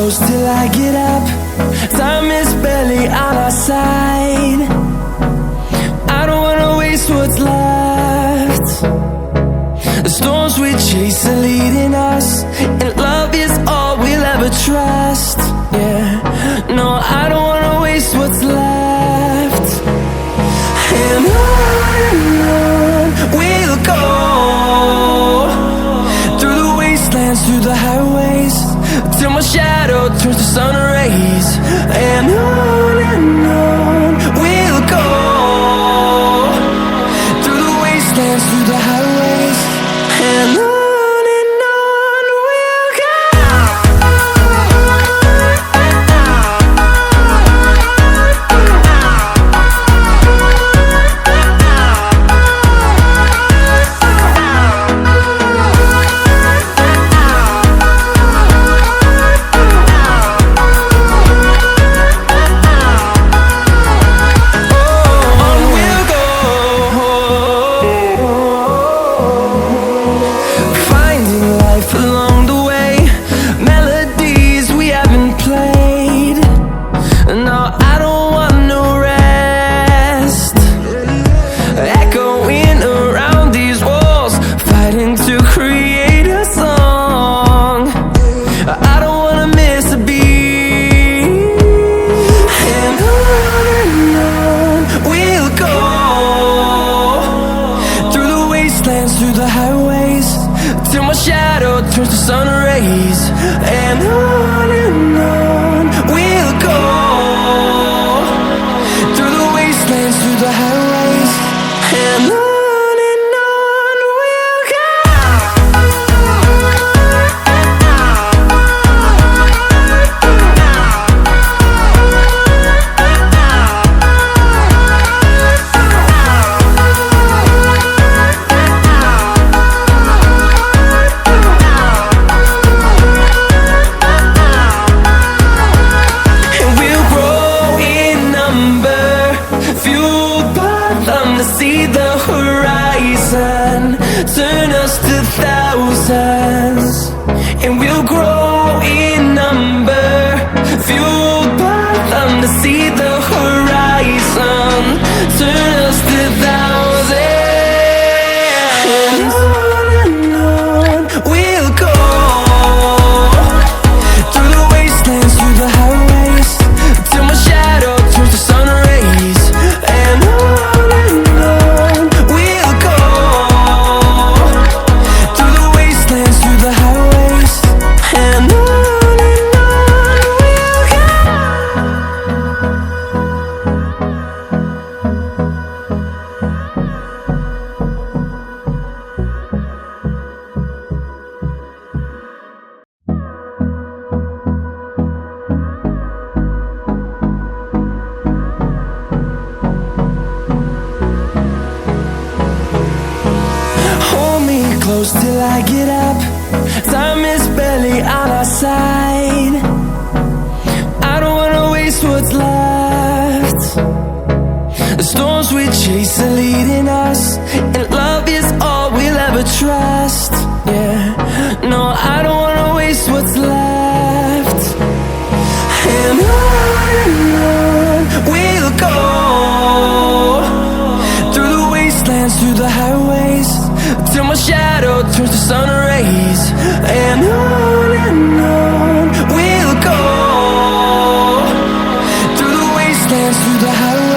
close till I get up. Time is barely on our side. I don't wanna waste what's left. The storms we chase are leading us, and love is all we'll ever trust. Yeah, no, I don't wanna waste what's left. And on we'll go, through the wastelands, through the highways, till my shadow turns to sun rays. And on we'll go, through the wastelands, through the highways, and on we'll go. Through the highways, till my shadow turns to sun rays. And on we'll go, through the wastelands, through the highways, and on we'll go. See the horizon, turn us to thousands, and we'll grow in number, fueled by them. To see the horizon, turn us to thousands, and on we'll go, through the wastelands, through the highways, till my shadow turns to sun rays. And close till I get up. Time is barely on our side. I don't wanna waste what's left. The storms we chase are leading us, and love is all we'll ever trust. Yeah, no, I don't wanna waste what's left. And on we'll go, through the wastelands, through the highways, till my shadow turns to sun rays. And on we'll go, through the wastelands, through the highways.